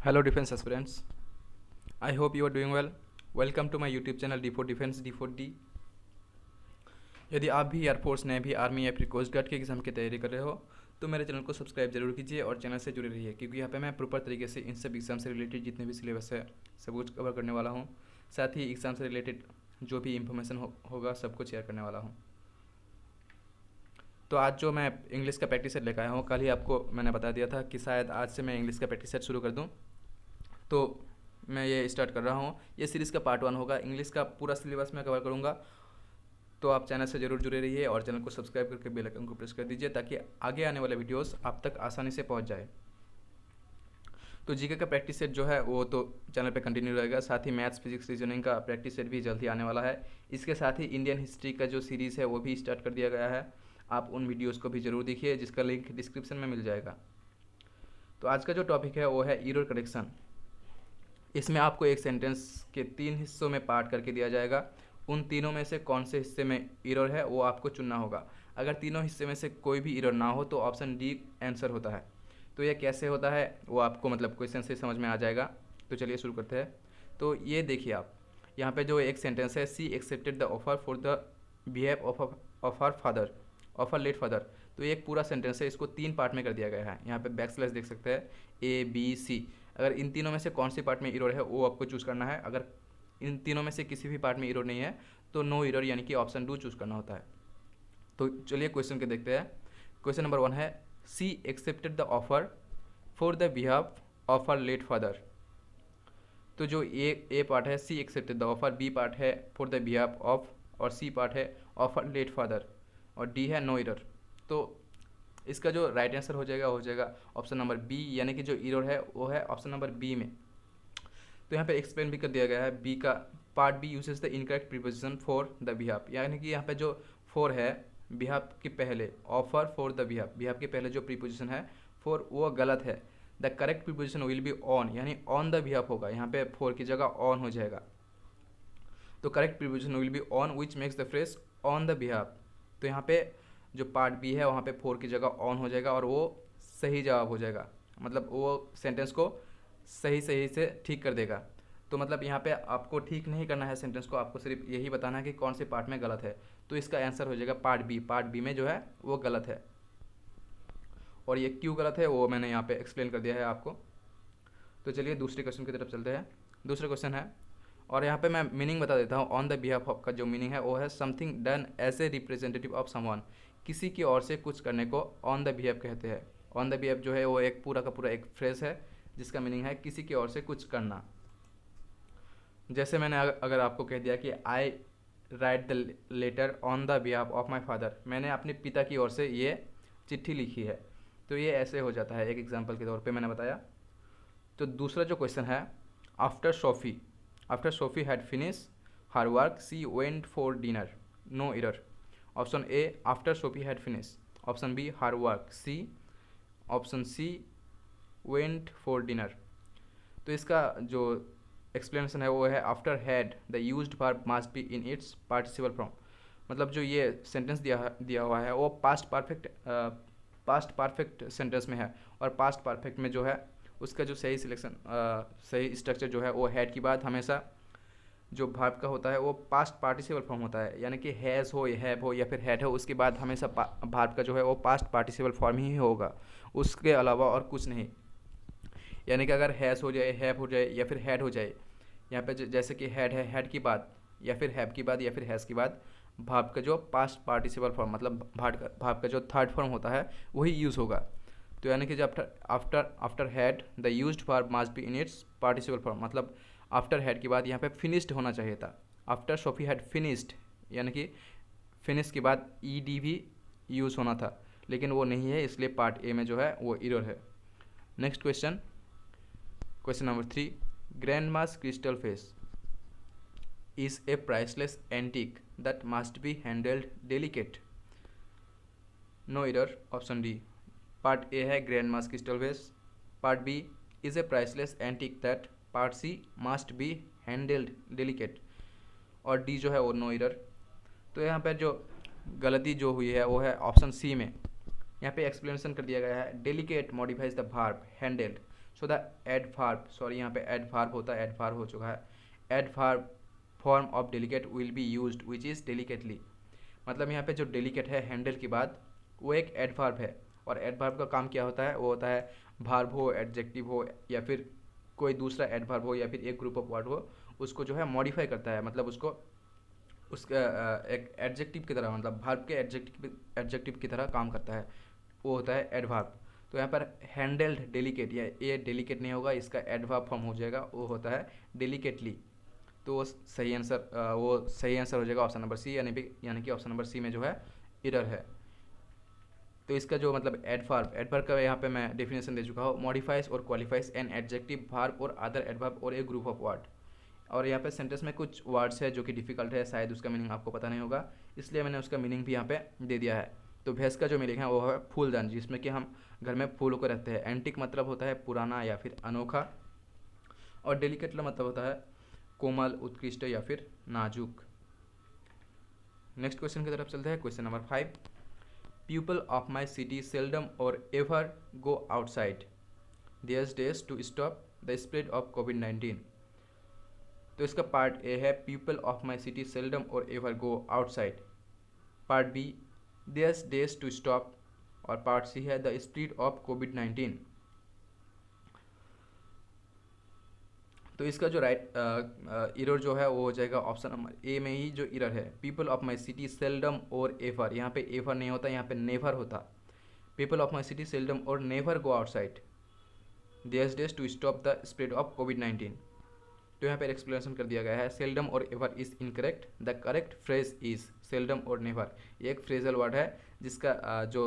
Hello defense aspirants. I hope you are doing well. Welcome to my YouTube channel D4 Defense D4D. यदि आप भी air force, navy, army या फिर coast guard के exam की तैयारी कर रहे हो तो मेरे चैनल को सब्सक्राइब जरूर कीजिए और चैनल से जुड़े रहिए, क्योंकि यहाँ पे मैं प्रॉपर तरीके से इन सब एग्ज़ाम से रिलेटेड जितने भी सिलेबस है सब कुछ कवर करने वाला हूँ। साथ ही एग्ज़ाम से रिलेटेड जो भी इंफॉर्मेशन होगा सब कुछ शेयर करने वाला हूँ। तो आज जो मैं इंग्लिश का प्रैक्टिस सेट लेकर आया हूँ, कल ही आपको मैंने बता दिया था कि शायद आज से मैं इंग्लिश का प्रैक्टिस सेट शुरू कर दूँ, तो मैं ये स्टार्ट कर रहा हूँ। ये सीरीज़ का पार्ट 1 होगा। इंग्लिश का पूरा सिलेबस मैं कवर करूँगा, तो आप चैनल से ज़रूर जुड़े रहिए और चैनल को सब्सक्राइब करके बेल आइकन को प्रेस कर दीजिए ताकि आगे आने वाले वीडियोस आप तक आसानी से पहुँच जाए। तो जीके का प्रैक्टिस सेट जो है वो तो चैनल पे कंटिन्यू रहेगा। साथ ही मैथ्स, फिजिक्स, रीजनिंग का प्रैक्टिस सेट भी जल्दी आने वाला है। इसके साथ ही इंडियन हिस्ट्री का जो सीरीज़ है वो भी स्टार्ट कर दिया गया है। आप उन वीडियोज़ को भी ज़रूर देखिए, जिसका लिंक डिस्क्रिप्शन में मिल जाएगा। तो आज का जो टॉपिक है वो है एरर करेक्शन। इसमें आपको एक सेंटेंस के 3 हिस्सों में पार्ट करके दिया जाएगा। उन तीनों में से कौन से हिस्से में एरर है वो आपको चुनना होगा। अगर तीनों हिस्से में से कोई भी एरर ना हो तो ऑप्शन डी आंसर होता है। तो ये कैसे होता है वो आपको मतलब क्वेश्चन से समझ में आ जाएगा। तो चलिए शुरू करते हैं। तो ये देखिए आप, यहाँ पे जो एक सेंटेंस है, she accepted the offer for the behave of her father, of her late father. तो ये एक पूरा सेंटेंस है, इसको 3 पार्ट में कर दिया गया है। यहाँ पे बैक स्लैश देख सकते हैं, ए बी सी। अगर इन तीनों में से कौन सी पार्ट में एरर है वो आपको चूज़ करना है। अगर इन तीनों में से किसी भी पार्ट में एरर नहीं है तो नो एरर यानी कि ऑप्शन 2 चूज़ करना होता है। तो चलिए क्वेश्चन के देखते हैं। क्वेश्चन नंबर 1 है, she accepted the offer for the behalf of her late father. तो जो ए पार्ट है she accepted the offer, B part है फॉर द बिहाफ ऑफ, और सी पार्ट है ऑफ हर लेट फादर, और D है no error. तो इसका जो राइट आंसर हो जाएगा ऑप्शन नंबर बी, यानी कि जो एरर है वो है ऑप्शन नंबर बी में। तो यहाँ पे एक्सप्लेन भी कर दिया गया है। बी का part B uses the incorrect preposition for the behalf, यानी कि यहाँ पे जो फॉर है बिहाफ के पहले, offer for the behalf, behalf के पहले जो प्रीपोजिशन है फॉर वो गलत है। The correct preposition will be on, यानी ऑन द बिहाफ होगा, यहाँ पे फॉर की जगह ऑन हो जाएगा। तो correct preposition will be on which makes the phrase on the behalf. तो यहाँ पे जो पार्ट बी है वहाँ पे फॉर की जगह ऑन हो जाएगा और वो सही जवाब हो जाएगा, मतलब वो सेंटेंस को सही सही से ठीक कर देगा। तो मतलब यहाँ पे आपको ठीक नहीं करना है सेंटेंस को, आपको सिर्फ यही बताना है कि कौन से पार्ट में गलत है। तो इसका आंसर हो जाएगा पार्ट बी। पार्ट बी में जो है वो गलत है, और ये क्यों गलत है वो मैंने यहाँ पे एक्सप्लेन कर दिया है आपको। तो चलिए दूसरे क्वेश्चन की तरफ चलते हैं। दूसरा क्वेश्चन है, और यहाँ पे मैं मीनिंग बता देता हूँ। ऑन द बिहाफ ऑफ का जो मीनिंग है वो है something done as a representative of someone. किसी की ओर से कुछ करने को ऑन द बिहाफ कहते हैं। ऑन द बिहाफ जो है वो एक पूरा का पूरा एक फ्रेज है जिसका मीनिंग है किसी की ओर से कुछ करना। जैसे मैंने अगर आपको कह दिया कि I write the letter on the behalf of my father, मैंने अपने पिता की ओर से ये चिट्ठी लिखी है, तो ये ऐसे हो जाता है। एक एग्जाम्पल के तौर पे मैंने बताया। तो दूसरा जो क्वेश्चन है, after Sophie had finish her work she went for dinner, no error. Option A after Sophie had finish, option B her work she, option C went for dinner. तो इसका जो एक्सप्लेनेशन है वो है after had the used verb must be in its participle form. मतलब जो ये sentence दिया हुआ है वो पास्ट परफेक्ट सेंटेंस में है, और पास्ट परफेक्ट में जो है उसका जो सही सिलेक्शन सही स्ट्रक्चर जो है वो हैड की बाद हमेशा जो वर्ब का होता है वो पास्ट पार्टिसिपल फॉर्म होता है, यानी कि हैज़ हो, हैव हो या फिर हैड हो, उसके बाद हमेशा वर्ब का जो है वो पास्ट पार्टिसिपल फॉर्म ही होगा, उसके अलावा और कुछ नहीं। यानी कि अगर हैज़ हो जाए, हैव हो जाए या फिर हैड हो जाए, यहाँ पे जैसे कि हैड है, हैड की बाद या फिर हैव की बाद या फिर हैज़ की बाद वर्ब का जो पास्ट पार्टिसिपल फॉर्म मतलब वर्ब का जो थर्ड फॉर्म होता है वही यूज़ होगा। तो यानी कि जब after had the used verb must be in its participle form, मतलब आफ्टर हैड के बाद यहाँ पे फिनिश्ड होना चाहिए था। आफ्टर सोफी हैड फिनिश्ड, यानी कि फिनिश के बाद ई डी भी यूज़ होना था, लेकिन वो नहीं है, इसलिए पार्ट ए में जो है वो एरर है। Next question, question number 3, grandma's crystal face is a priceless antique that must be handled delicate, no error, option D। Part A है grandma's crystal vase, part B is a priceless antique that, part C must be handled delicate, और D जो है वो no error. तो यहाँ पर जो गलती जो हुई है वो है ऑप्शन सी में। यहाँ पे एक्सप्लेनेशन कर दिया गया है, delicate modifies the verb handled. So the adverb, sorry यहाँ पे एडवर्ब होता है, एडवर्ब हो चुका है, adverb form of delicate will be used which is delicately. मतलब यहाँ पे जो डेलिकेट है हैंडल के बाद वो एक एडवर्ब है, और एडवर्ब का काम क्या होता है, वो होता है वर्ब हो, एडजेक्टिव हो, या फिर कोई दूसरा एडवर्ब हो, या फिर एक ग्रुप ऑफ वर्ड हो, उसको जो है मॉडिफाई करता है, मतलब उसको उसका एक एडजेक्टिव की तरह, मतलब वर्ब के एडजेक्टिव की तरह काम करता है, वो होता है एडवर्ब। तो यहाँ पर हैंडल्ड डेलिकेट, या ये डेलिकेट नहीं होगा, इसका एडवर्ब फॉर्म हो जाएगा, वो होता है डेलिकेटली। तो वो सही आंसर हो जाएगा ऑप्शन नंबर सी, यानी कि ऑप्शन नंबर सी में जो है एरर है। तो इसका जो मतलब एडवर्ब का यहाँ पे मैं डेफिनेशन दे चुका हूँ, मॉडिफाइज और क्वालिफाइज एन एडजेक्टिव वर्ब और अदर एडवर्ब और ए ग्रुप ऑफ वर्ड। और यहाँ पे सेंटेंस में कुछ वर्ड्स है जो कि डिफिकल्ट है, शायद उसका मीनिंग आपको पता नहीं होगा, इसलिए मैंने उसका मीनिंग भी यहाँ पे दे दिया है। तो भैंस का जो मीनिंग है वो है फूलदान, जिसमें कि हम घर में फूलों को रखते हैं। एंटिक मतलब होता है पुराना या फिर अनोखा, और डेलिकेट मतलब होता है कोमल, उत्कृष्ट या फिर नाजुक। नेक्स्ट क्वेश्चन की तरफ चलते हैं, question number 5। People of my city seldom or ever go outside their days to stop the spread of कोविड-19। तो इसका पार्ट ए है people of my city seldom or ever go outside, part B their days to stop, और part C है the spread of कोविड-19। तो इसका जो राइट एरर जो है वो हो जाएगा ऑप्शन नंबर ए में ही जो एरर है, people of my city seldom or ever, यहाँ पे एवर नहीं होता, यहाँ पे नेवर होता। People of my city seldom or never go outside their days to stop the spread of कोविड-19। तो यहाँ पर एक्सप्लेनेशन कर दिया गया है, seldom or ever is incorrect, the correct phrase is seldom or never. ये एक फ्रेजल वर्ड है, जिसका जो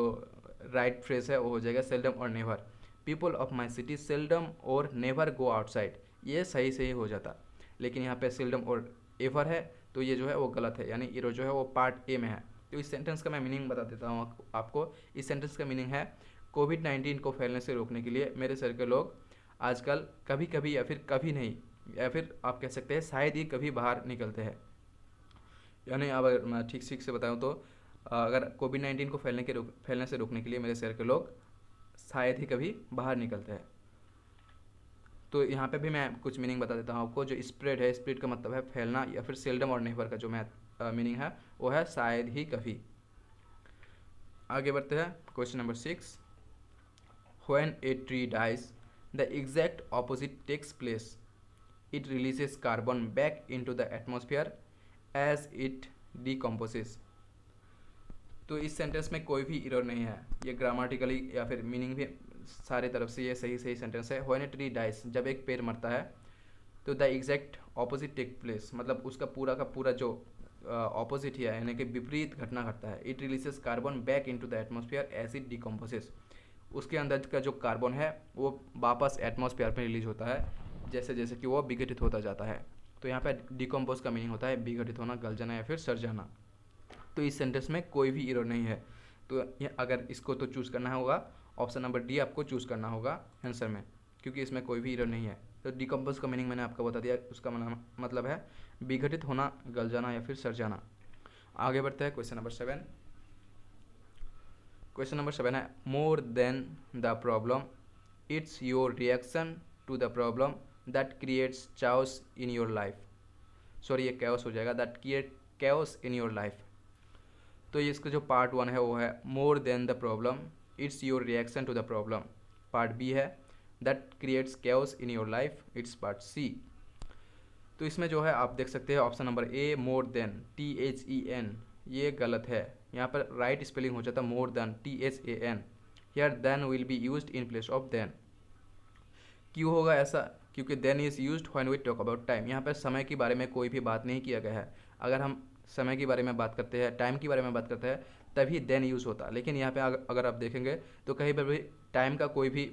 राइट फ्रेज है वो हो जाएगा seldom or never. People of my city seldom or never go outside, ये सही से ही हो जाता, लेकिन यहाँ पे सेल्डम और एवर है, तो ये जो है वो गलत है, यानी एरो जो है वो पार्ट ए में है। तो इस सेंटेंस का मैं मीनिंग बता देता हूँ आपको। इस सेंटेंस का मीनिंग है, कोविड-19 को फैलने से रोकने के लिए मेरे शहर के लोग आजकल कभी कभी या फिर कभी नहीं, या फिर आप कह सकते हैं शायद ही कभी बाहर निकलते हैं। यानी अगर मैं ठीक से बताऊँ तो अगर कोविड-19 को फैलने से रोकने के लिए मेरे शहर के लोग शायद ही कभी बाहर निकलते हैं। तो यहाँ पे भी मैं कुछ मीनिंग बता देता हूँ आपको। जो स्प्रेड है, स्प्रेड का मतलब है फैलना, या फिर सेल्डम और नेवर का जो मीनिंग है वो है शायद ही कभी। आगे बढ़ते हैं, question number 6। When a tree dies the exact opposite takes place, it releases carbon back into the atmosphere as it decomposes. तो इस सेंटेंस में कोई भी एरर नहीं है, ये ग्रामेटिकली या फिर मीनिंग भी सारे तरफ से ये सही सेंटेंस है। व्हेन ए ट्री डाइज, जब एक पेड़ मरता है, तो the exact opposite take place, मतलब उसका पूरा का पूरा जो ऑपोजिट ही है, यानी कि विपरीत घटना घटता है। It releases carbon back into the atmosphere as it decomposes, उसके अंदर का जो कार्बन है वो वापस एटमॉस्फेयर में रिलीज होता है जैसे जैसे कि वो विघटित होता जाता है। तो यहाँ पे डिकम्पोज का मीनिंग होता है विघटित होना, गल जाना या फिर सड़ जाना। तो इस सेंटेंस में कोई भी एरर नहीं है। तो अगर इसको तो चूज़ करना होगा, ऑप्शन नंबर डी आपको चूज़ करना होगा आंसर में, क्योंकि इसमें कोई भी एरर नहीं है। तो डिकम्पोज का मीनिंग मैंने आपको बता दिया, उसका मतलब है विघटित होना, गल जाना या फिर सड़ जाना। आगे बढ़ते हैं, क्वेश्चन नंबर 7। क्वेश्चन नंबर 7 है, more than the problem it's your reaction to the problem that creates chaos in your life. Sorry, ये कैओस हो जाएगा, that create chaos in your life. तो ये इसका जो पार्ट 1 है वो है more than the problem it's your reaction to the problem. Part B है that creates chaos in your life, it's part C. तो इसमें जो है आप देख सकते हैं option number A more than, THEN, ये गलत है। यहाँ पर राइट स्पेलिंग हो जाता more than, THAN। Here than will be used in place of then. क्यों होगा ऐसा? क्योंकि then is used when we talk about time. यहाँ पर समय के बारे में कोई भी बात नहीं किया गया है। अगर हम समय के बारे में बात करते हैं, टाइम के बारे में बात करते हैं, तभी देन यूज़ होता। लेकिन यहाँ पे अगर आप देखेंगे तो कहीं पर भी टाइम का कोई भी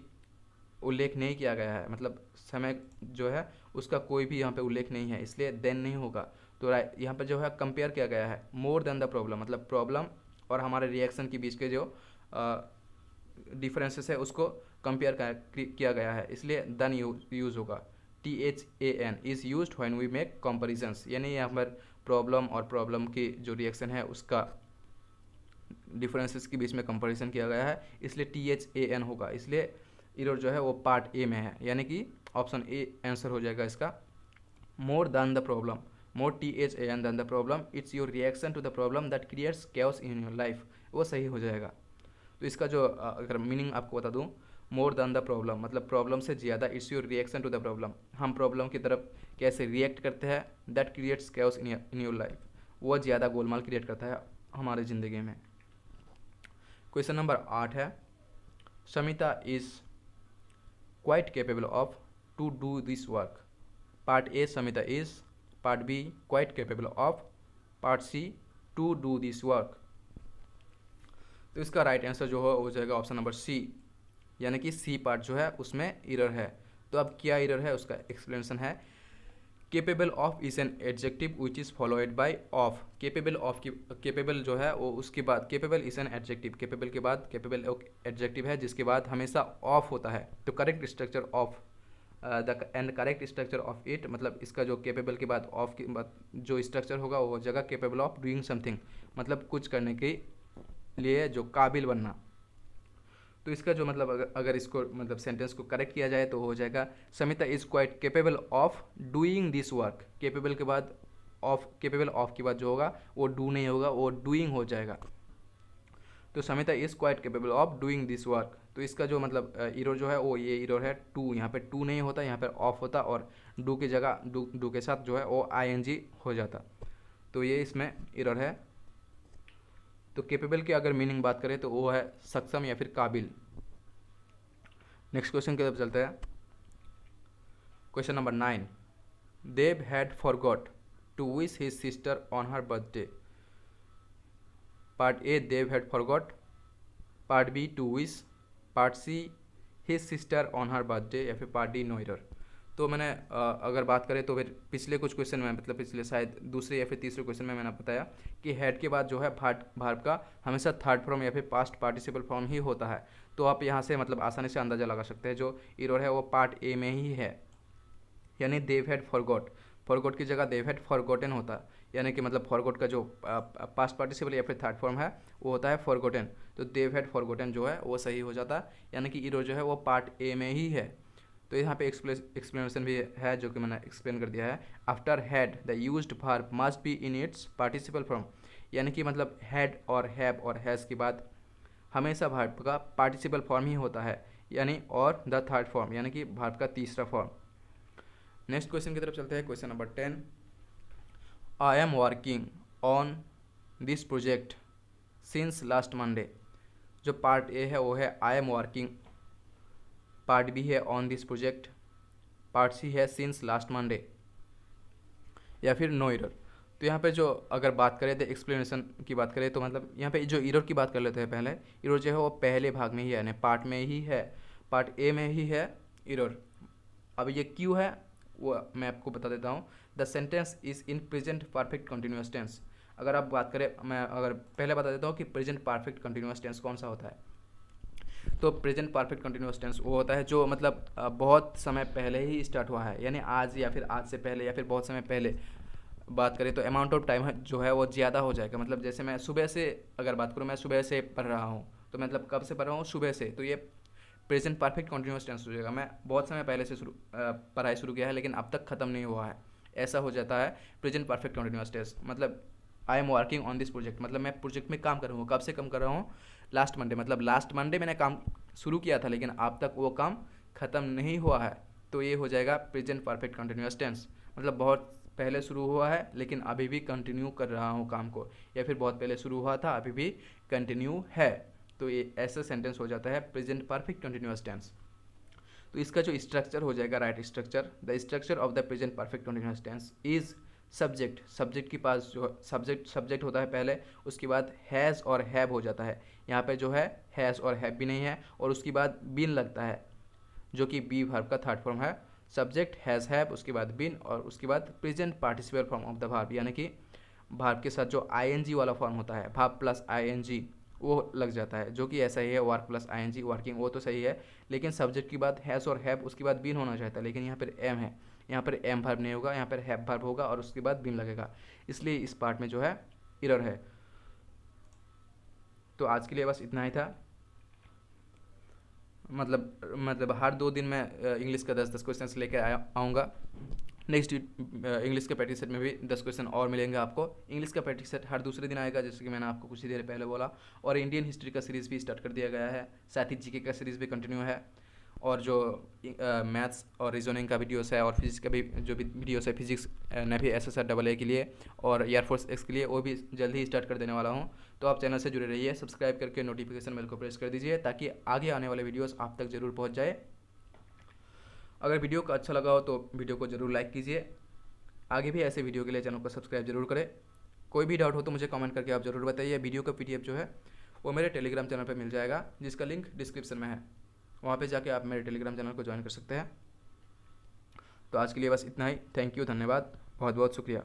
उल्लेख नहीं किया गया है, मतलब समय जो है उसका कोई भी यहाँ पे उल्लेख नहीं है, इसलिए देन नहीं होगा। तो यहाँ पर जो है कंपेयर किया गया है मोर देन द प्रॉब्लम, मतलब प्रॉब्लम और हमारे रिएक्शन के बीच के जो डिफरेंसेस है उसको कंपेयर किया गया है, इसलिए देन यूज़ होगा। THAN is used when we make comparisons, यानी यहाँ पर प्रॉब्लम और प्रॉब्लम की जो रिएक्शन है उसका डिफरेंसेस के बीच में कंपैरिजन किया गया है, इसलिए THAN होगा। इसलिए एरर जो है वो पार्ट ए में है, यानी कि ऑप्शन ए आंसर हो जाएगा इसका। More than the problem, more THAN than the problem, it's your reaction to the problem that creates chaos in your life, वो सही हो जाएगा। तो इसका जो अगर मीनिंग आपको बता दूं, मोर देन द प्रॉब्लम मतलब प्रॉब्लम से ज़्यादा, it's your reaction to the problem, हम प्रॉब्लम की तरफ कैसे रिएक्ट करते हैं, that creates chaos in your life, वो ज़्यादा गोलमाल क्रिएट करता है हमारी ज़िंदगी में। क्वेश्चन नंबर 8 है, Samita is quite capable of to do this work. Part A Samita is, part B quite capable of, part C to do this work. तो इसका राइट आंसर जो हो जाएगा ऑप्शन नंबर सी, यानी कि सी पार्ट जो है उसमें एरर है। तो अब क्या एरर है उसका एक्सप्लेनेशन है, capable of is an adjective which is followed by of. Capable of की केपेबल जो है वो उसके बाद, capable is an adjective, capable के बाद केपेबल एडजेक्टिव है जिसके बाद हमेशा ऑफ होता है। तो correct structure of and correct structure of it, मतलब इसका जो केपेबल के बाद ऑफ के बाद जो स्ट्रक्चर होगा वो जगह केपेबल ऑफ डूइंग समथिंग, मतलब कुछ करने के लिए जो काबिल बनना। तो इसका जो मतलब अगर इसको मतलब सेंटेंस को करेक्ट किया जाए तो हो जाएगा, Samita is quite capable of doing this work. Capable के बाद ऑफ, केपेबल ऑफ के बाद जो होगा वो डू नहीं होगा, वो डूइंग हो जाएगा। तो Samita is quite capable of doing this work. तो इसका जो मतलब एरर जो है वो ये एरर है टू, यहाँ पे टू नहीं होता, यहाँ पे ऑफ होता और डू की जगह डू के साथ जो है वो ING हो जाता। तो ये इसमें एरर है। तो केपेबल की अगर मीनिंग बात करें तो वो है सक्षम या फिर काबिल। नेक्स्ट क्वेश्चन की तरफ चलते हैं। Question number 9, Dev had forgot to wish his sister on her birthday. Part A Dev had forgot, part B to wish, part C his sister on her birthday, या फिर पार्ट डी नो एरर। तो मैंने अगर बात करें तो फिर पिछले कुछ क्वेश्चन में, मतलब पिछले शायद दूसरे या फिर तीसरे क्वेश्चन में मैंने बताया कि हेड के बाद जो है भार्ब का हमेशा थर्ड फॉर्म या फिर पास्ट पार्टिसिपल फॉर्म ही होता है। तो आप यहाँ से मतलब आसानी से अंदाज़ा लगा सकते हैं जो एरर है वो पार्ट ए में ही है, यानी देव हैड फॉरगॉट, फॉरगॉट की जगह देव हैड फॉरगॉटन होता है, यानी कि मतलब फॉरगॉट का जो पास्ट पार्टिसिपल या फिर थर्ड फॉर्म है वो होता है फॉरगॉटन। तो देव हैड फॉरगॉटन जो है वो सही हो जाता है, यानी कि एरर जो है वो पार्ट ए में ही है। तो यहाँ पे एक्सप्लेनेशन भी है जो कि मैंने एक्सप्लेन कर दिया है। After had the used verb must be in its participle form, यानी कि मतलब हैड और हैव और हैज़ के बाद हमेशा वर्ब का पार्टिसिपल फॉर्म ही होता है, यानी और द थर्ड फॉर्म, यानी कि वर्ब का तीसरा फॉर्म। नेक्स्ट क्वेश्चन की तरफ चलते हैं। Question number 10, I am working on this project since last Monday. जो पार्ट ए है वो है I am working, part B है on this project, part C है सिंस लास्ट मंडे, या फिर नो एरर। तो यहाँ पे जो अगर बात करें तो एक्सप्लेनेशन की बात करें तो मतलब यहाँ पे जो एरर की बात कर लेते हैं पहले। एरर जो है वो पहले भाग में ही है, यानी पार्ट में ही है, पार्ट ए में ही है एरर। अब ये क्यों है वो मैं आपको बता देता हूँ। The sentence is in present perfect continuous tense. अगर आप बात करें, मैं अगर पहले बता देता हूँ कि प्रेजेंट परफेक्ट कंटिन्यूअस टेंस कौन सा होता है। तो प्रेजेंट परफेक्ट कंटिन्यूअस टेंस वो होता है जो मतलब बहुत समय पहले ही स्टार्ट हुआ है, यानी आज या फिर आज से पहले या फिर बहुत समय पहले बात करें तो अमाउंट ऑफ टाइम जो है वो ज़्यादा हो जाएगा। मतलब जैसे मैं सुबह से अगर बात करूँ, मैं सुबह से पढ़ रहा हूँ, तो मतलब कब से पढ़ रहा हूँ, सुबह से, तो ये प्रेजेंट परफेक्ट कंटिन्यूअस टेंस हो जाएगा। मैं बहुत समय पहले से पढ़ाई शुरू किया है लेकिन अब तक ख़त्म नहीं हुआ है, ऐसा हो जाता है प्रेजेंट परफेक्ट कंटिन्यूअस टेंस। मतलब I am working on this project, मतलब मैं प्रोजेक्ट में काम कर रहा हूँ, कब से काम कर रहा हूँ, लास्ट मंडे, मतलब लास्ट मंडे मैंने काम शुरू किया था लेकिन अब तक वो काम ख़त्म नहीं हुआ है। तो ये हो जाएगा प्रेजेंट परफेक्ट कंटिन्यूअस टेंस, मतलब बहुत पहले शुरू हुआ है लेकिन अभी भी कंटिन्यू कर रहा हूँ काम को, या फिर बहुत पहले शुरू हुआ था अभी भी कंटिन्यू है। तो ये ऐसा सेंटेंस हो जाता है प्रेजेंट परफेक्ट कंटिन्यूअस टेंस। तो इसका जो स्ट्रक्चर हो जाएगा, right structure, the structure of the present perfect continuous tense is subject, subject के पास जो सब्जेक्ट होता है पहले, उसके बाद हैज़ और हैव हो जाता है। यहाँ पे जो है हैज़ और हैव भी नहीं है, और उसके बाद बीन लगता है जो कि बी वर्ब का थर्ड फॉर्म है। सब्जेक्ट हैज़ हैव, उसके बाद बीन, और उसके बाद present participle form of the verb, यानी कि वर्ब के साथ जो ING वाला फॉर्म होता है, वर्ब प्लस ING, वो लग जाता है, जो कि ऐसा ही है वर्क प्लस ING वर्किंग, वो तो सही है। लेकिन सब्जेक्ट की बात हैज़ और हैव, उसके बाद बीन होना चाहता है, लेकिन यहाँ पर एम है, यहाँ पर एम वर्ब नहीं होगा, यहाँ पर हैव वर्ब होगा और उसके बाद बीन लगेगा, इसलिए इस पार्ट में जो है एरर है। तो आज के लिए बस इतना ही था। मतलब हर 2 दिन मैं इंग्लिश का 10-10 क्वेश्चंस लेके आऊँगा। नेक्स्ट इंग्लिश के प्रैक्टिस सेट में भी 10 क्वेश्चन और मिलेंगे आपको। इंग्लिश का प्रैक्टिस सेट हर दूसरे दिन आएगा, जैसे कि मैंने आपको कुछ ही देर पहले बोला। और इंडियन हिस्ट्री का सीरीज़ भी स्टार्ट कर दिया गया है, साथ ही जीके का सीरीज़ भी कंटिन्यू है। और जो मैथ्स और रीजनिंग का वीडियोस है और फिजिक्स का भी जो भी वीडियोस है, फिजिक्स नेवी SSR AA के लिए और एयरफोर्स एक्स के लिए, वो भी जल्द ही स्टार्ट कर देने वाला हूँ। तो आप चैनल से जुड़े रहिए, सब्सक्राइब करके नोटिफिकेशन बेल को प्रेस कर दीजिए ताकि आगे आने वाले वीडियोस आप तक ज़रूर पहुँच जाए। अगर वीडियो को अच्छा लगा हो तो वीडियो को ज़रूर लाइक कीजिए। आगे भी ऐसे वीडियो के लिए चैनल को सब्सक्राइब जरूर करें। कोई भी डाउट हो तो मुझे कमेंट करके आप ज़रूर बताइए। वीडियो का PDF जो है वो मेरे टेलीग्राम चैनल पर मिल जाएगा, जिसका लिंक डिस्क्रिप्शन में है। वहाँ पे जाके आप मेरे टेलीग्राम चैनल को ज्वाइन कर सकते हैं। तो आज के लिए बस इतना ही। थैंक यू, धन्यवाद, बहुत बहुत शुक्रिया।